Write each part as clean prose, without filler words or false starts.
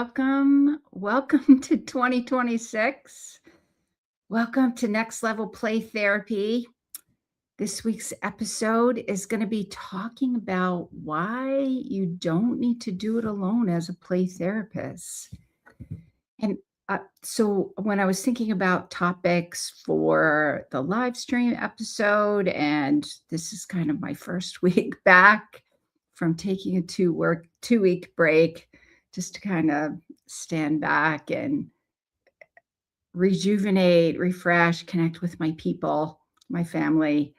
Welcome to 2026. Welcome to Next Level Play Therapy. This week's episode is going to be talking about why you don't need to do it alone as a play therapist. And so when I was thinking about topics for the live stream episode, and this is kind of my first week back from taking a 2-week break, just to kind of stand back and rejuvenate, refresh, connect with my people, my family.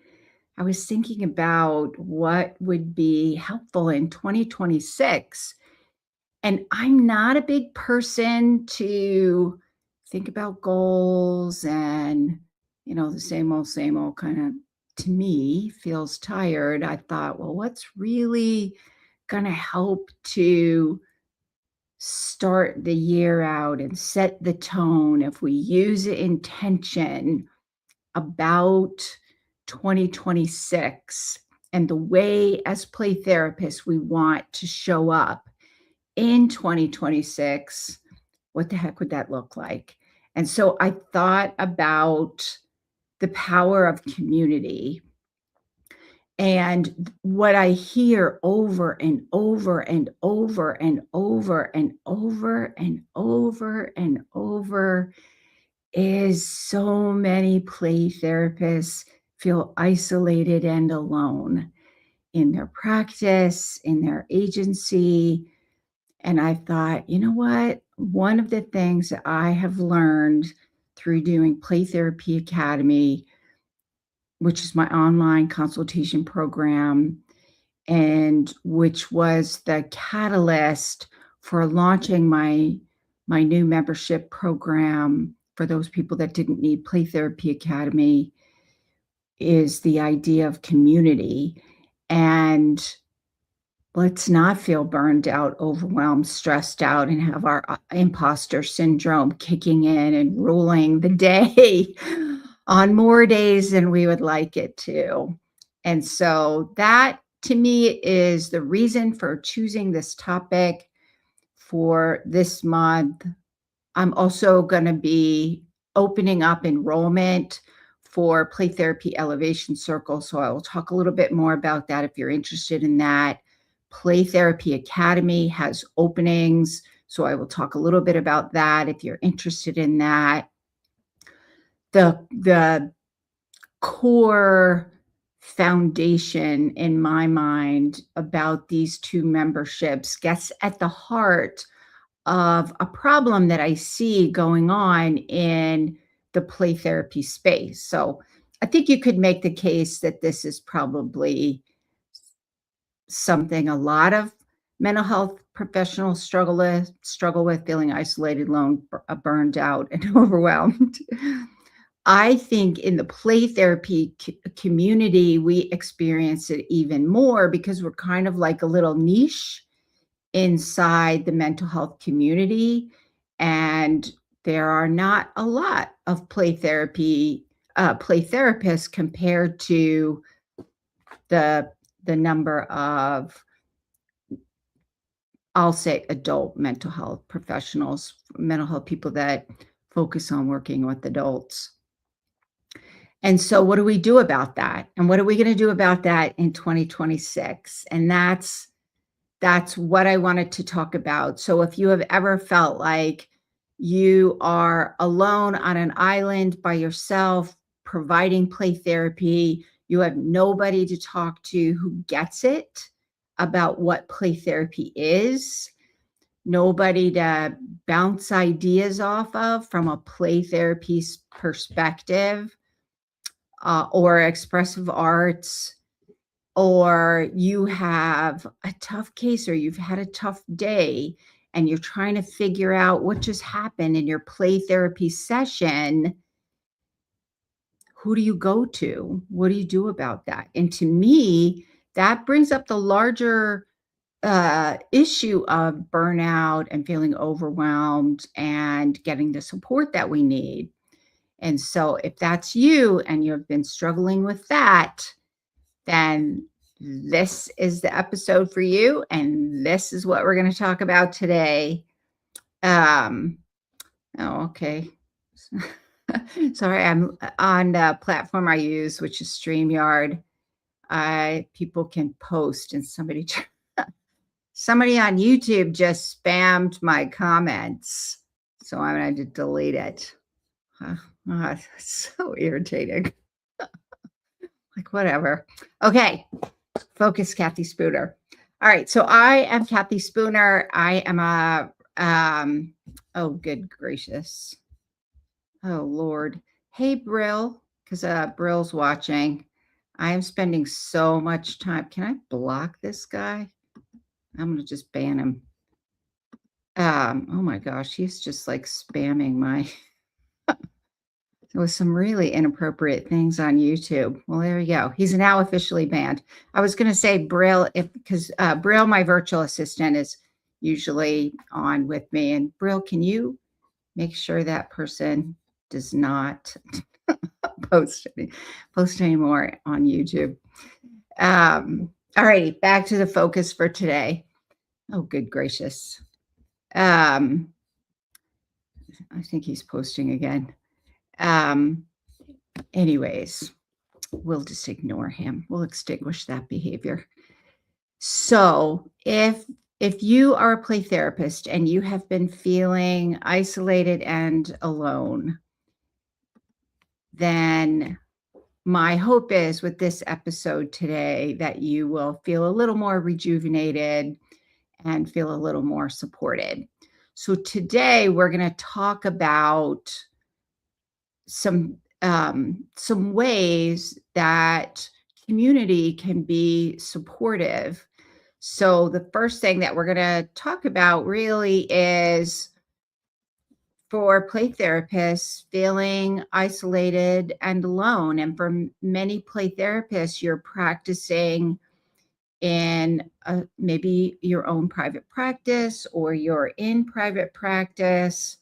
I was thinking about what would be helpful in 2026. And I'm not a big person to think about goals and, the same old kind of, to me, feels tired. I thought, well, what's really going to help to start the year out and set the tone if we use intention about 2026 and the way as play therapists we want to show up in 2026, what the heck would that look like? And so I thought about the power of community. And what I hear over and over and over and over and over and over and over is so many play therapists feel isolated and alone in their practice, in their agency. And I thought, you know what? One of the things that I have learned through doing Play Therapy Academy, which is my online consultation program, and which was the catalyst for launching my new membership program for those people that didn't need Play Therapy Academy, is the idea of community. And let's not feel burned out, overwhelmed, stressed out, and have our imposter syndrome kicking in and ruling the day on more days than we would like it to. And so that, to me, is the reason for choosing this topic for this month. I'm also going to be opening up enrollment for Play Therapy Elevation Circle. So I will talk a little bit more about that if you're interested in that. Play Therapy Academy has openings. So I will talk a little bit about that if you're interested in that. The core foundation in my mind about these two memberships gets at the heart of a problem that I see going on in the play therapy space. So I think you could make the case that this is probably something a lot of mental health professionals struggle with, feeling isolated, alone, burned out, and overwhelmed. I think in the play therapy community, we experience it even more because we're kind of like a little niche inside the mental health community. And there are not a lot of play therapists compared to the number of, I'll say, adult mental health professionals, mental health people that focus on working with adults. And so what do we do about that? And what are we going to do about that in 2026? And that's what I wanted to talk about. So if you have ever felt like you are alone on an island by yourself, providing play therapy, you have nobody to talk to who gets it about what play therapy is, nobody to bounce ideas off of from a play therapy perspective, or expressive arts, or you have a tough case or you've had a tough day and you're trying to figure out what just happened in your play therapy session, who do you go to? What do you do about that? And to me, that brings up the larger issue of burnout and feeling overwhelmed and getting the support that we need. And so if that's you and you've been struggling with that, then this is the episode for you. And this is what we're going to talk about today. Um, oh, okay. Sorry, I'm on the platform I use, which is StreamYard. I people can post, and somebody on YouTube just spammed my comments, so I'm going to delete it. It's so irritating. Like, whatever. Okay, focus, Kathy Spooner. All right, so I am Kathy Spooner. I am oh, good gracious. Oh, Lord. Hey, Brill, because Brill's watching. I am spending so much time. Can I block this guy? I'm going to just ban him. Oh my gosh, he's just like spamming my with some really inappropriate things on YouTube. Well, there you go. He's now officially banned. I was going to say Brill, because Brill, my virtual assistant, is usually on with me. And Brill, can you make sure that person does not post anymore on YouTube? All righty, back to the focus for today. Oh, good gracious. I think he's posting again. Anyways, we'll just ignore him. We'll extinguish that behavior. So if you are a play therapist and you have been feeling isolated and alone, then my hope is with this episode today that you will feel a little more rejuvenated and feel a little more supported. So today we're going to talk about some ways that community can be supportive. So the first thing that we're going to talk about really is for play therapists feeling isolated and alone. And for many play therapists, you're practicing in maybe your own private practice, or you're in private practice.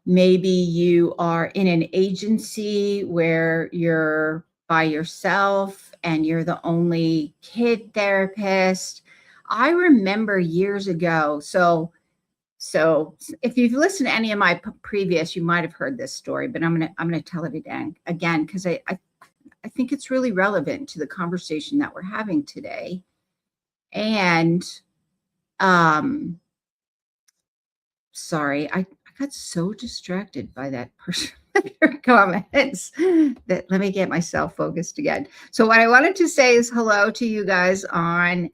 Maybe you are in an agency where you're by yourself and you're the only kid therapist. I remember years ago. So if you've listened to any of my previous, you might have heard this story, but I'm gonna tell it again because I think it's really relevant to the conversation that we're having today. And sorry, I got so distracted by that person comments that let me get myself focused again. So what I wanted to say is hello to you guys on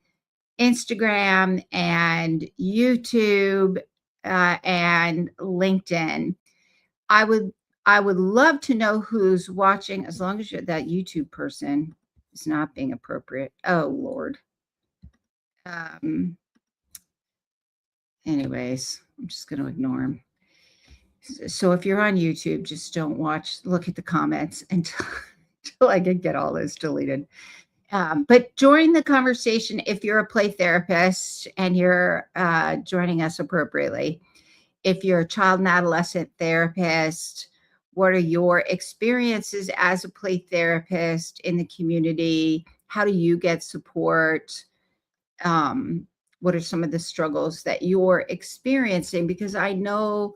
Instagram and YouTube and LinkedIn. I would love to know who's watching, as long as that YouTube person is not being appropriate. Oh Lord. Anyways, I'm just going to ignore him. So if you're on YouTube, just don't look at the comments until I can get all those deleted. But join the conversation if you're a play therapist and you're joining us appropriately. If you're a child and adolescent therapist, what are your experiences as a play therapist in the community? How do you get support? What are some of the struggles that you're experiencing? Because I know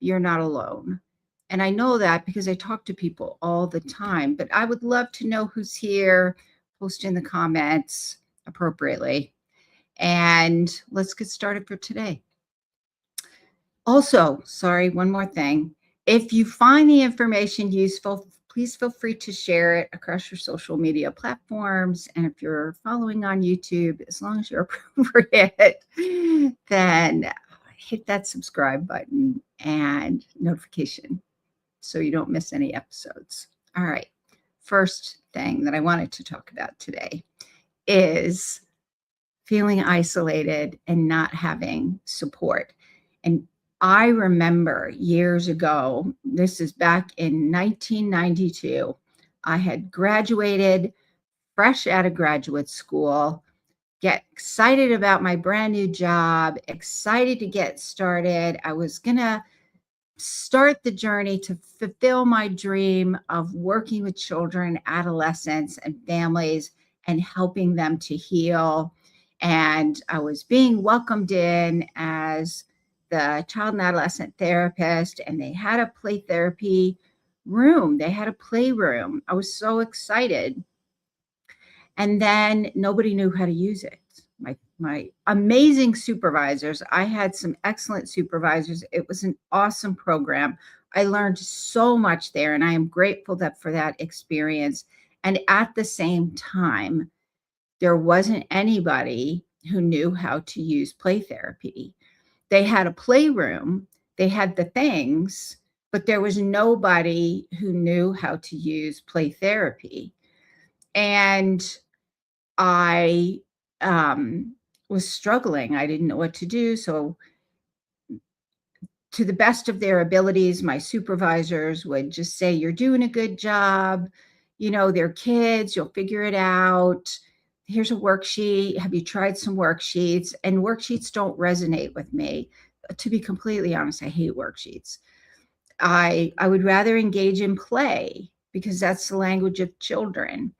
you're not alone. And I know that because I talk to people all the time, but I would love to know who's here. Post in the comments appropriately. And let's get started for today. Also, sorry, one more thing. If you find the information useful, please feel free to share it across your social media platforms. And if you're following on YouTube, as long as you're appropriate, then hit that subscribe button and notification so you don't miss any episodes. All right. First thing that I wanted to talk about today is feeling isolated and not having support. And I remember years ago, this is back in 1992, I had graduated fresh out of graduate school, get excited about my brand new job, excited to get started. I was going to start the journey to fulfill my dream of working with children, adolescents, and families and helping them to heal. And I was being welcomed in as the child and adolescent therapist, and they had a play therapy room. They had a playroom. I was so excited. And then nobody knew how to use it. My amazing supervisors, I had some excellent supervisors. It was an awesome program. I learned so much there, and I am grateful for that experience. And at the same time, there wasn't anybody who knew how to use play therapy. They had a playroom, they had the things, but there was nobody who knew how to use play therapy. And I was struggling. I didn't know what to do. So, to the best of their abilities, my supervisors would just say, "You're doing a good job. You know, they're kids. You'll figure it out. Here's a worksheet. Have you tried some worksheets?" And worksheets don't resonate with me. To be completely honest, I hate worksheets. I would rather engage in play because that's the language of children.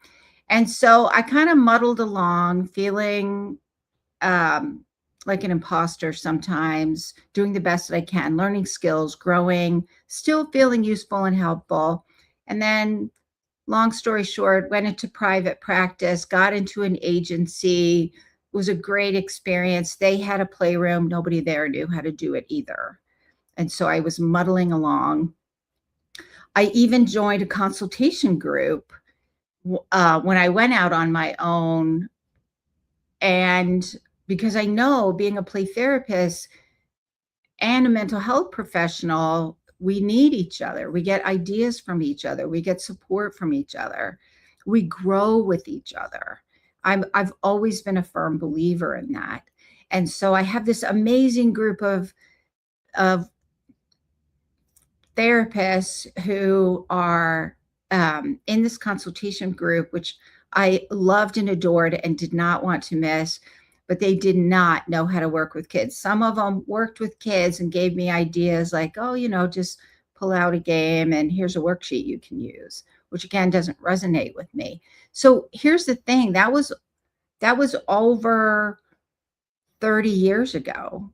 And so I kind of muddled along, feeling like an imposter sometimes, doing the best that I can, learning skills, growing, still feeling useful and helpful. And then, long story short, went into private practice, got into an agency. It was a great experience. They had a playroom. Nobody there knew how to do it either. And so I was muddling along. I even joined a consultation group when I went out on my own. And because I know, being a play therapist and a mental health professional, we need each other. We get ideas from each other. We get support from each other. We grow with each other. I've always been a firm believer in that. And so I have this amazing group of therapists who are in this consultation group, which I loved and adored and did not want to miss, but they did not know how to work with kids. Some of them worked with kids and gave me ideas like, "Oh, just pull out a game and here's a worksheet you can use," which again doesn't resonate with me. So here's the thing, that was over 30 years ago.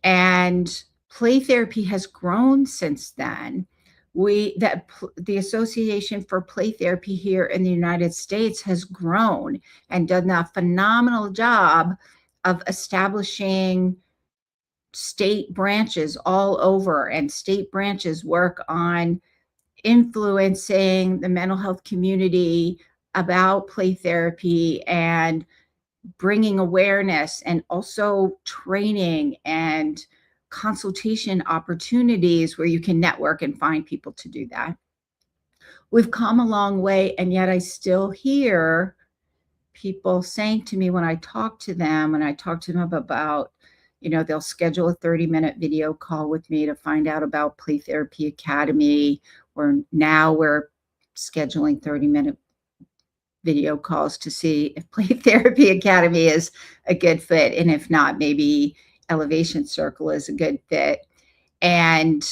And play therapy has grown since then. The Association for Play Therapy here in the United States has grown and done a phenomenal job of establishing state branches all over, and state branches work on influencing the mental health community about play therapy and bringing awareness, and also training and consultation opportunities where you can network and find people to do that. We've come a long way, and yet I still hear people saying to me when I talk to them, about, they'll schedule a 30-minute video call with me to find out about Play Therapy Academy, or now we're scheduling 30-minute video calls to see if Play Therapy Academy is a good fit. And if not, maybe Elevation Circle is a good fit. And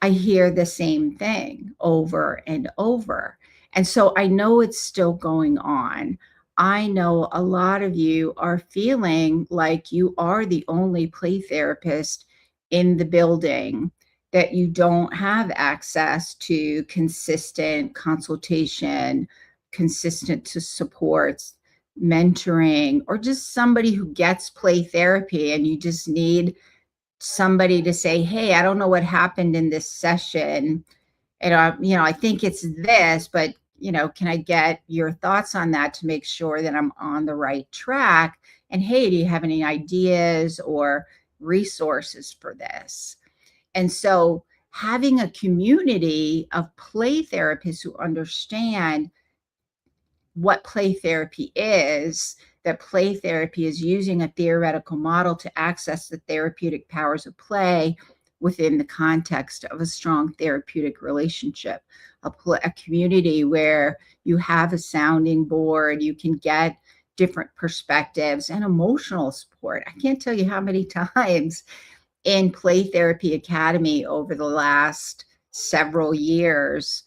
I hear the same thing over and over. And so I know it's still going on. I know a lot of you are feeling like you are the only play therapist in the building, that you don't have access to consistent consultation, consistent to supports, mentoring, or just somebody who gets play therapy, and you just need somebody to say, "Hey, I don't know what happened in this session. And I think it's this, but can I get your thoughts on that to make sure that I'm on the right track? And hey, do you have any ideas or resources for this?" And so having a community of play therapists who understand what play therapy is, that play therapy is using a theoretical model to access the therapeutic powers of play within the context of a strong therapeutic relationship, a community where you have a sounding board, you can get different perspectives and emotional support. I can't tell you how many times in Play Therapy Academy over the last several years,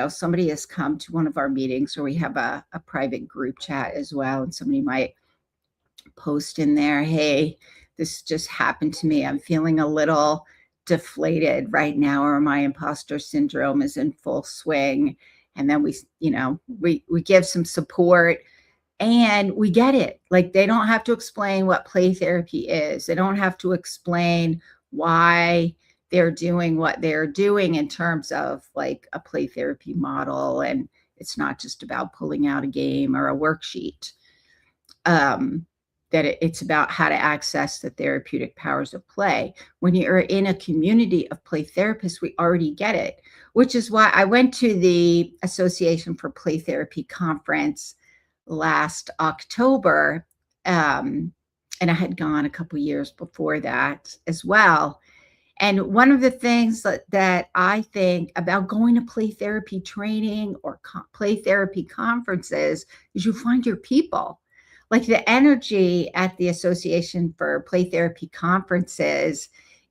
somebody has come to one of our meetings, or we have a private group chat as well, and somebody might post in there, "Hey, this just happened to me. I'm feeling a little deflated right now, or my imposter syndrome is in full swing. And then we give some support and we get it. Like, they don't have to explain what play therapy is. They don't have to explain why they're doing what they're doing in terms of like a play therapy model. And it's not just about pulling out a game or a worksheet. That it's about how to access the therapeutic powers of play. When you're in a community of play therapists, we already get it, which is why I went to the Association for Play Therapy conference last October. And I had gone a couple years before that as well. And one of the things that I think about going to play therapy training or play therapy conferences is you find your people. Like, the energy at the Association for Play Therapy conferences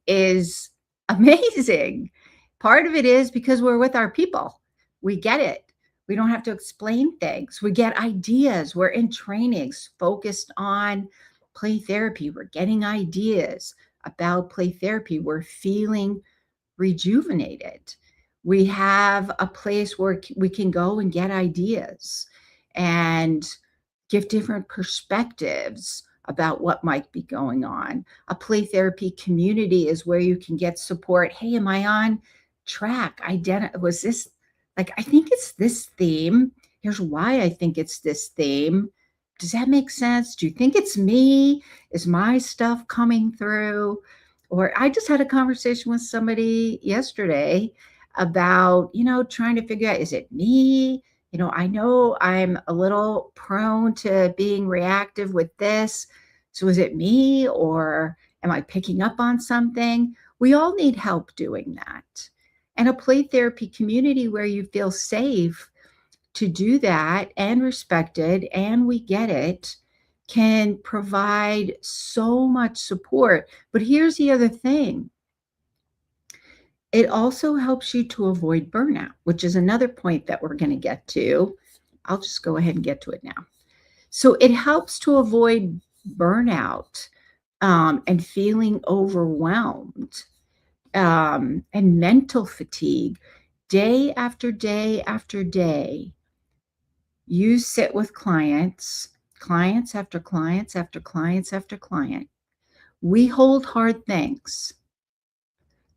is amazing. Part of it is because we're with our people. We get it. We don't have to explain things. We get ideas. We're in trainings focused on play therapy. We're getting ideas about play therapy. We're feeling rejuvenated. We have a place where we can go and get ideas and give different perspectives about what might be going on. A play therapy community is where you can get support. Hey, am I on track? Was this, like, I think it's this theme. Here's why I think it's this theme. Does that make sense? Do you think it's me? Is my stuff coming through? Or I just had a conversation with somebody yesterday about, trying to figure out, is it me? I know I'm a little prone to being reactive with this. So is it me, or am I picking up on something? We all need help doing that. And a play therapy community where you feel safe to do that and respected, and we get it, can provide so much support. But here's the other thing. It also helps you to avoid burnout, which is another point that we're going to get to. I'll just go ahead and get to it now. So it helps to avoid burnout and feeling overwhelmed and mental fatigue. Day after day after day, you sit with clients after clients after clients after client. We hold hard things.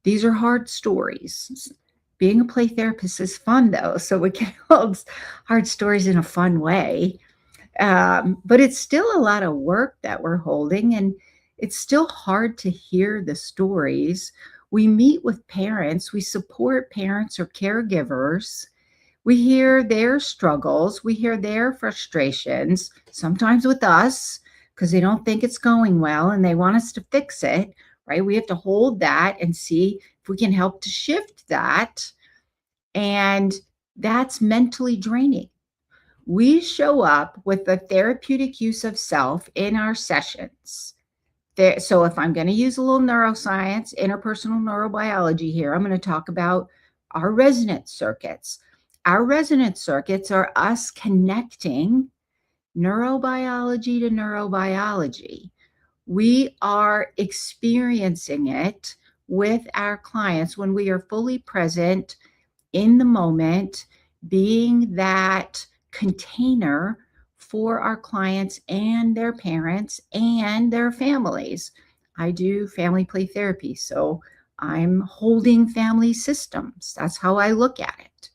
These are hard stories. Being a play therapist is fun, though, so we can hold hard stories in a fun way. But it's still a lot of work that we're holding, and it's still hard to hear the stories. We meet with parents. We support parents or caregivers. We hear their struggles. We hear their frustrations, sometimes with us, because they don't think it's going well and they want us to fix it. Right? We have to hold that and see if we can help to shift that. And that's mentally draining. We show up with the therapeutic use of self in our sessions. So if I'm going to use a little neuroscience, interpersonal neurobiology here, I'm going to talk about our resonance circuits. Our resonance circuits are us connecting neurobiology to neurobiology. We are experiencing it with our clients when we are fully present in the moment, being that container for our clients and their parents and their families. I do family play therapy, so I'm holding family systems. That's how I look at it.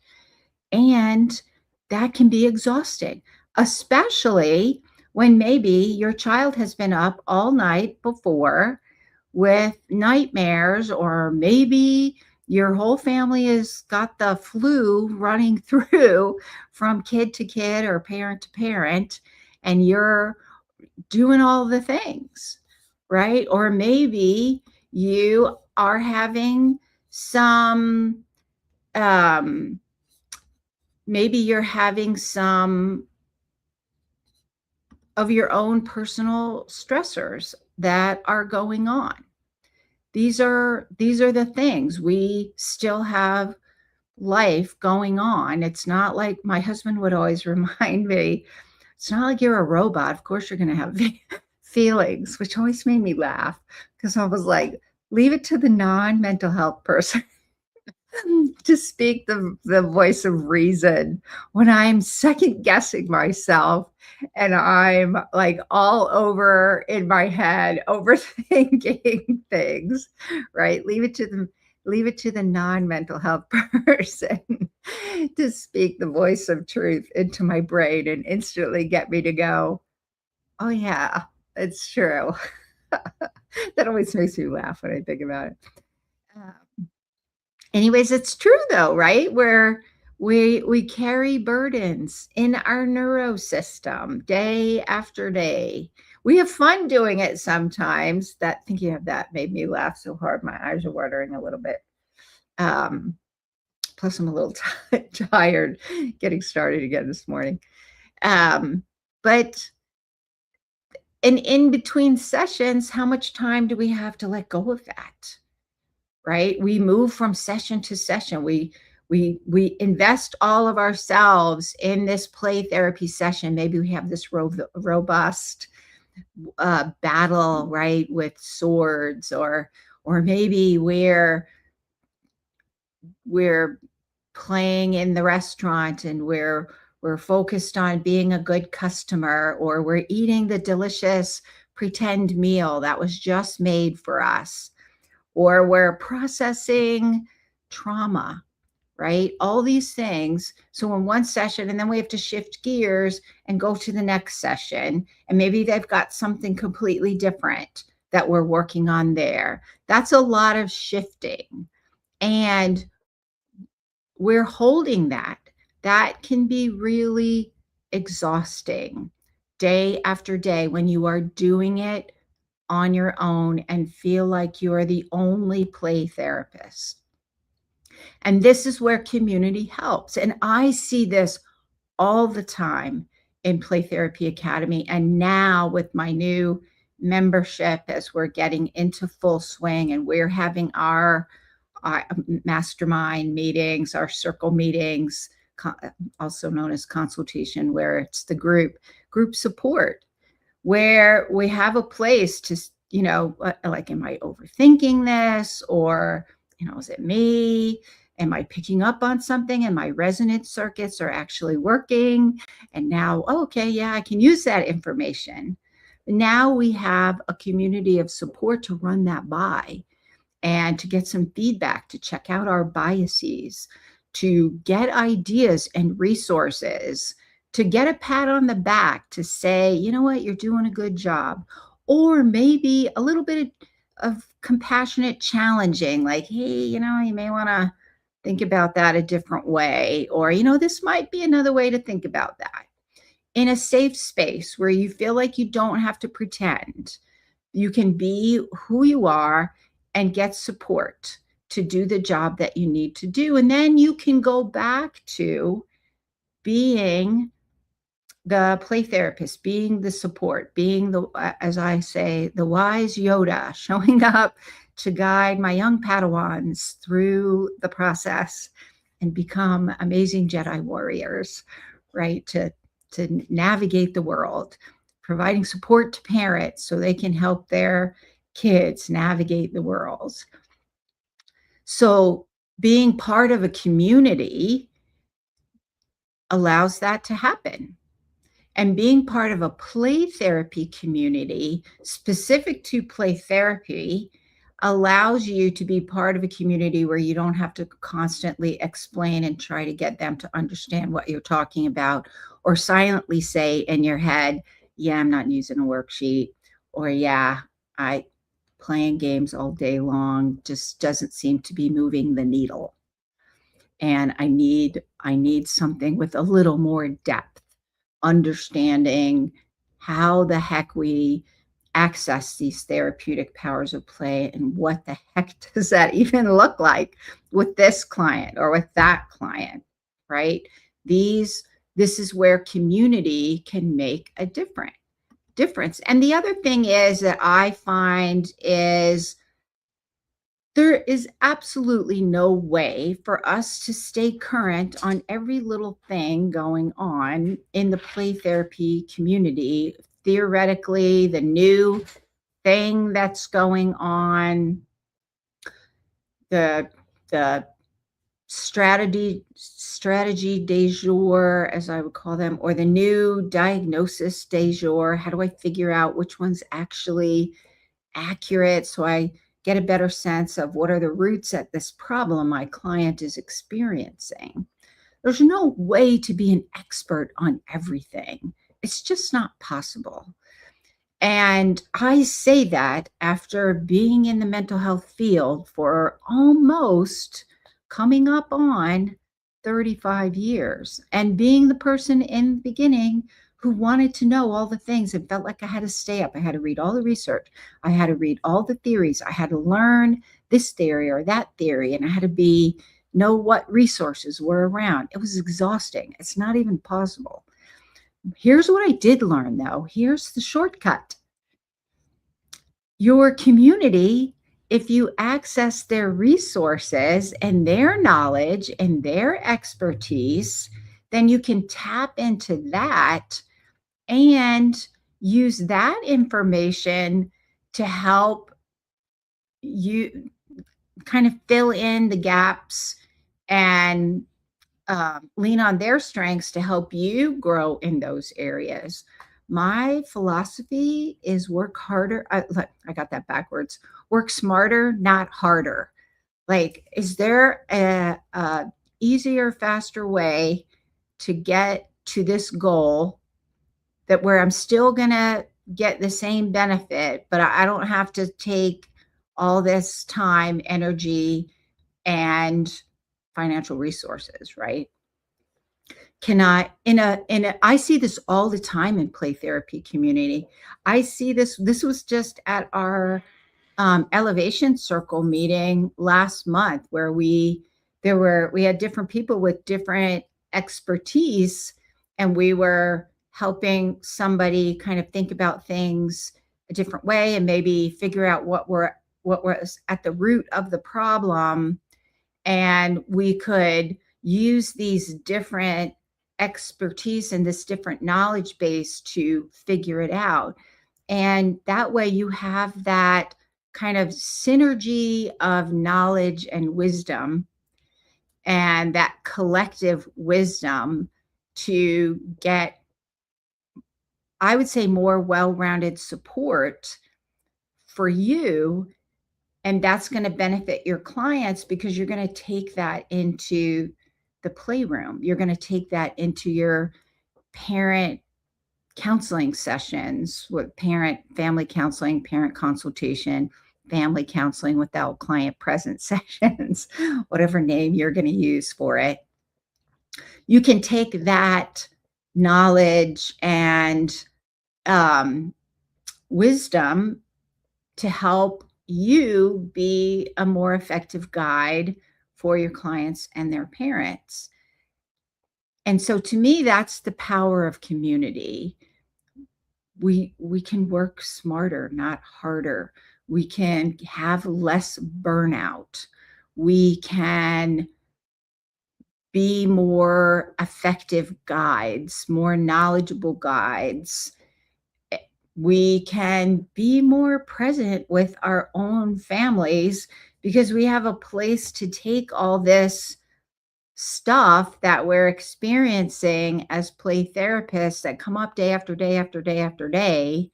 And that can be exhausting, especially when maybe your child has been up all night before with nightmares, or maybe your whole family has got the flu running through from kid to kid or parent to parent, and you're doing all the things, right? Or maybe you are having some, maybe you're having some of your own personal stressors that are going on. These are the things. We still have life going on. It's not like, my husband would always remind me, it's not like you're a robot. Of course you're going to have feelings, which always made me laugh because I was like, leave it to the non-mental health person to speak the voice of reason when I'm second guessing myself and I'm like all over in my head overthinking things, right? Leave it to the non-mental health person to speak the voice of truth into my brain and instantly get me to go, oh yeah, it's true. That always makes me laugh when I think about it. Anyways, it's true though, right? Where we carry burdens in our neurosystem day after day. We have fun doing it sometimes. That thinking of that made me laugh so hard. My eyes are watering a little bit. Um, Plus, I'm a little tired getting started again this morning. But in between sessions, how much time do we have to let go of that? Right? We move from session to session. We invest all of ourselves in this play therapy session. Maybe we have this robust battle, right, with swords, or maybe we're playing in the restaurant and we're focused on being a good customer, or we're eating the delicious pretend meal that was just made for us, or we're processing trauma, right? All these things. So in one session, and then we have to shift gears and go to the next session, and maybe they've got something completely different that we're working on there. That's a lot of shifting. And we're holding that. That can be really exhausting day after day when you are doing it on your own and feel like you are the only play therapist. And this is where community helps. And I see this all the time in Play Therapy Academy. And now with my new membership, as we're getting into full swing and we're having our mastermind meetings, our circle meetings, also known as consultation, where it's the group support, where we have a place to, like, am I overthinking this? Or, is it me? Am I picking up on something? And my resonance circuits are actually working. And now, okay, yeah, I can use that information. Now we have a community of support to run that by and to get some feedback, to check out our biases, to get ideas and resources, to get a pat on the back to say, you know what, you're doing a good job. Or maybe a little bit of compassionate challenging, like, hey, you may want to think about that a different way. Or, this might be another way to think about that. In a safe space where you feel like you don't have to pretend. You can be who you are and get support to do the job that you need to do. And then you can go back to being the play therapist, being the support, being the, as I say, the wise Yoda, showing up to guide my young Padawans through the process and become amazing Jedi warriors, right? To navigate the world, providing support to parents so they can help their kids navigate the world. So being part of a community allows that to happen. And being part of a play therapy community specific to play therapy allows you to be part of a community where you don't have to constantly explain and try to get them to understand what you're talking about, or silently say in your head, yeah, I'm not using a worksheet, or yeah, playing games all day long just doesn't seem to be moving the needle. And I need something with a little more depth, understanding how the heck we access these therapeutic powers of play, and what the heck does that even look like with this client or with that client, right? This is where community can make a difference. And the other thing is that I find is there is absolutely no way for us to stay current on every little thing going on in the play therapy community theoretically the new thing that's going on, the the strategy du jour, as I would call them, or the new diagnosis du jour. How do I figure out which one's actually accurate so I get a better sense of what are the roots at this problem my client is experiencing? There's no way to be an expert on everything. It's just not possible. And I say that after being in the mental health field for almost coming up on 35 years and being the person in the beginning who wanted to know all the things and felt like I had to stay up. I had to read all the research. I had to read all the theories. I had to learn this theory or that theory, and I had to know what resources were around. It was exhausting. It's not even possible. Here's what I did learn, though. Here's the shortcut. Your community, if you access their resources and their knowledge and their expertise, then you can tap into that and use that information to help you kind of fill in the gaps and lean on their strengths to help you grow in those areas. My philosophy is work harder. I got that backwards. Work smarter, not harder. Like, is there a easier, faster way to get to this goal that where I'm still going to get the same benefit, but I don't have to take all this time, energy, and financial resources, right? I see this all the time in play therapy community. I see this was just at our elevation circle meeting last month, where we had different people with different expertise, and we were helping somebody kind of think about things a different way and maybe figure out what was at the root of the problem. And we could use these different expertise and this different knowledge base to figure it out. And that way you have that kind of synergy of knowledge and wisdom, and that collective wisdom to get, I would say, more well-rounded support for you. And that's going to benefit your clients because you're going to take that into the playroom. You're going to take that into your parent counseling sessions with family counseling, parent consultation, family counseling without client present sessions, whatever name you're going to use for it. You can take that knowledge and wisdom to help you be a more effective guide for your clients and their parents. And so to me, that's the power of community. We can work smarter, not harder. We can have less burnout. We can be more effective guides, more knowledgeable guides. We can be more present with our own families because we have a place to take all this stuff that we're experiencing as play therapists that come up day after day after day after day.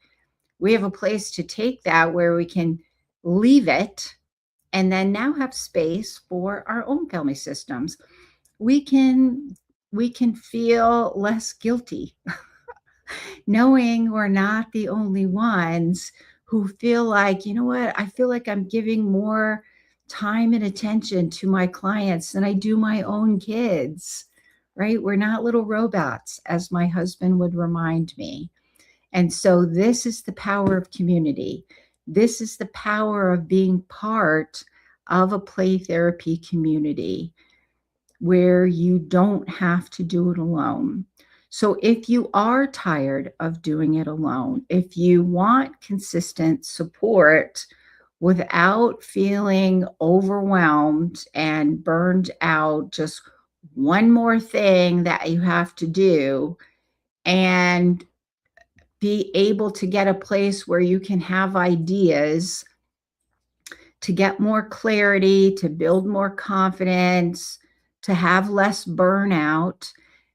We have a place to take that where we can leave it and then now have space for our own family systems. We can feel less guilty knowing we're not the only ones who feel like, you know what, I feel like I'm giving more time and attention to my clients than I do my own kids, right? We're not little robots, as my husband would remind me. And so this is the power of community. This is the power of being part of a play therapy community where you don't have to do it alone. So if you are tired of doing it alone, if you want consistent support without feeling overwhelmed and burned out, just one more thing that you have to do, and be able to get a place where you can have ideas to get more clarity, to build more confidence, to have less burnout,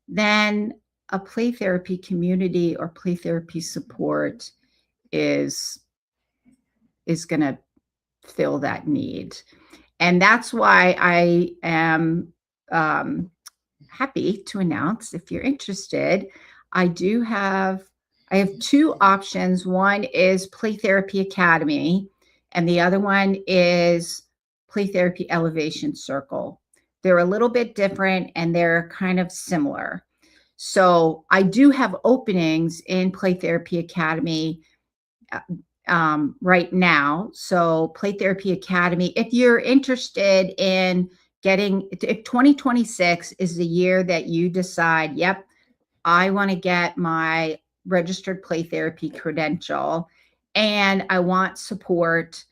then a play therapy community or play therapy support is going to fill that need. And that's why I am happy to announce, if you're interested, I have two options. One is Play Therapy Academy, and the other one is Play Therapy Elevation Circle. They're a little bit different and they're kind of similar. So I do have openings in Play Therapy Academy right now. So Play Therapy Academy, if you're interested in if 2026 is the year that you decide, yep, I want to get my registered play therapy credential and I want support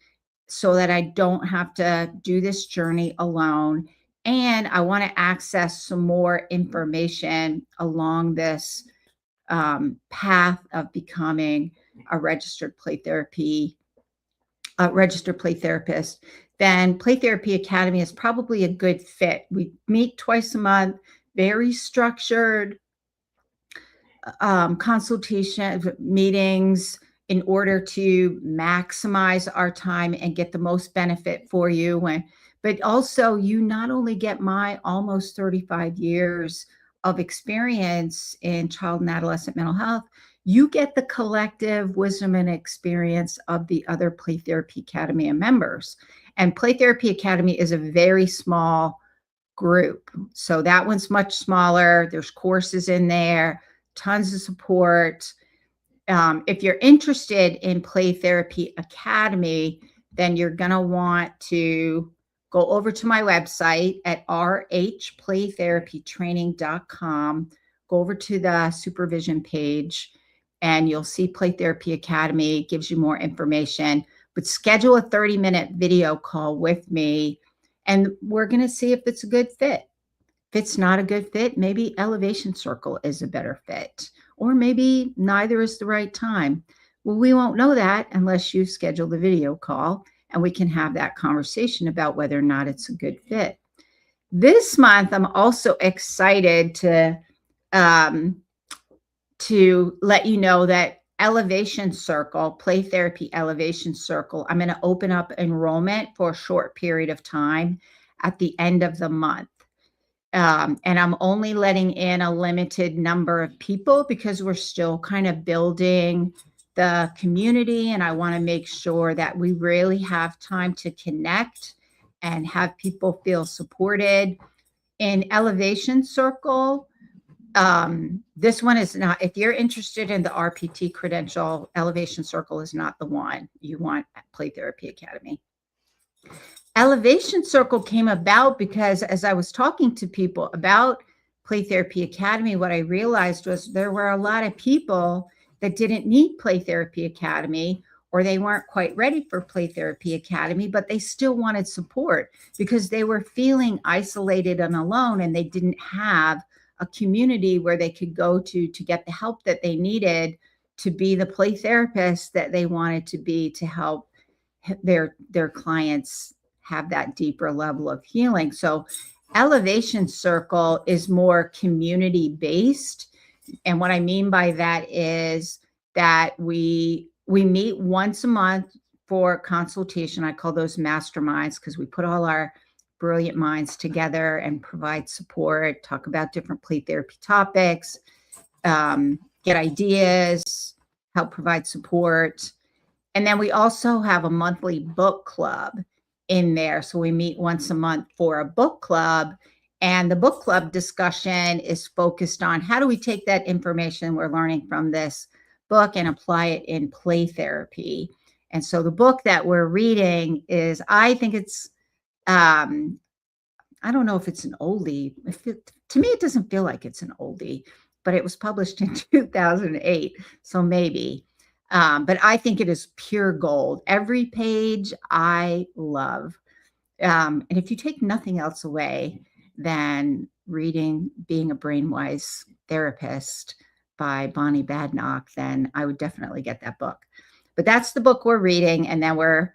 so that I don't have to do this journey alone. And I want to access some more information along this path of becoming a registered play therapist, then Play Therapy Academy is probably a good fit. We meet twice a month, very structured consultation meetings in order to maximize our time and get the most benefit for you. But also, you not only get my almost 35 years of experience in child and adolescent mental health, you get the collective wisdom and experience of the other Play Therapy Academy members. And Play Therapy Academy is a very small group. So that one's much smaller. There's courses in there, tons of support. If you're interested in Play Therapy Academy, then you're going to want to go over to my website at rhplaytherapytraining.com. Go over to the supervision page and you'll see Play Therapy Academy. It gives you more information. But schedule a 30-minute video call with me and we're going to see if it's a good fit. If it's not a good fit, maybe Elevation Circle is a better fit, or maybe neither is the right time. Well, we won't know that unless you schedule the video call and we can have that conversation about whether or not it's a good fit. This month, I'm also excited to let you know that Elevation Circle, Play Therapy Elevation Circle, I'm going to open up enrollment for a short period of time at the end of the month. And I'm only letting in a limited number of people because we're still kind of building the community. And I want to make sure that we really have time to connect and have people feel supported. In Elevation Circle, this one is not, if you're interested in the RPT credential, Elevation Circle is not the one. You want Play Therapy Academy. Elevation Circle came about because as I was talking to people about Play Therapy Academy, what I realized was there were a lot of people that didn't need Play Therapy Academy, or they weren't quite ready for Play Therapy Academy, but they still wanted support because they were feeling isolated and alone and they didn't have a community where they could go to get the help that they needed to be the play therapist that they wanted to be to help their clients have that deeper level of healing. So Elevation Circle is more community based. And what I mean by that is that we meet once a month for consultation. I call those masterminds because we put all our brilliant minds together and provide support, talk about different play therapy topics, get ideas, help provide support. And then we also have a monthly book club in there. So we meet once a month for a book club. And the book club discussion is focused on how do we take that information we're learning from this book and apply it in play therapy. And so the book that we're reading is, I think it's, I don't know if it's an oldie. To me, it doesn't feel like it's an oldie, but it was published in 2008. So maybe. But I think it is pure gold. Every page I love. And if you take nothing else away than reading, being a brainwise therapist, by Bonnie Badnock, then I would definitely get that book. But that's the book we're reading, and then we're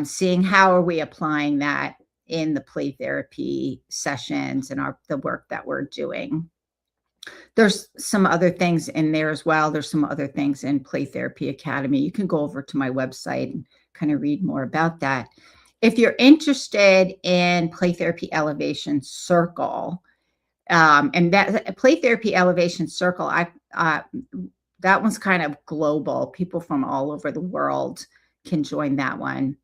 seeing how are we applying that in the play therapy sessions and the work that we're doing. There's some other things in there as well. There's some other things in Play Therapy Academy. You can go over to my website and kind of read more about that. If you're interested in Play Therapy Elevation Circle, and that Play Therapy Elevation Circle, that one's kind of global. People from all over the world can join that one.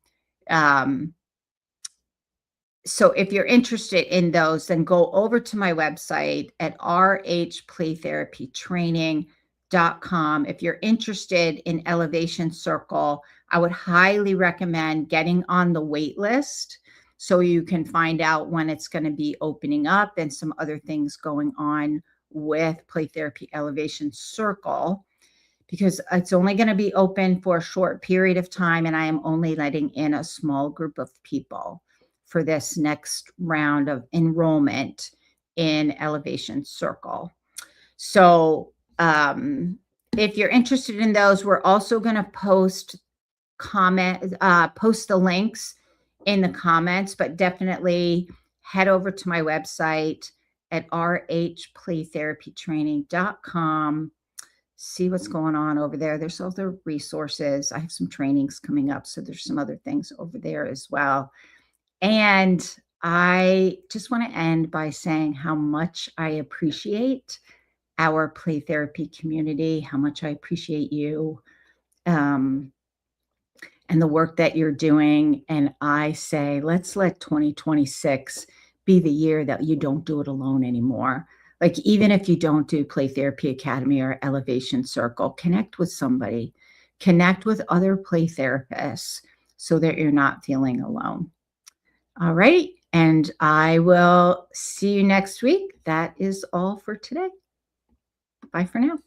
So if you're interested in those, then go over to my website at rhplaytherapytraining.com. If you're interested in Elevation Circle, I would highly recommend getting on the wait list so you can find out when it's going to be opening up and some other things going on with Play Therapy Elevation Circle, because it's only going to be open for a short period of time, and I am only letting in a small group of people for this next round of enrollment in Elevation Circle. So if you're interested in those, we're also going to post the links in the comments, but definitely head over to my website at rhplaytherapytraining.com. See what's going on over there. There's other resources. I have some trainings coming up, so there's some other things over there as well. And I just want to end by saying how much I appreciate our play therapy community, how much I appreciate you, and the work that you're doing. And I say, let's let 2026 be the year that you don't do it alone anymore. Like, even if you don't do Play Therapy Academy or Elevation Circle, connect with somebody, connect with other play therapists so that you're not feeling alone. All right. And I will see you next week. That is all for today. Bye for now.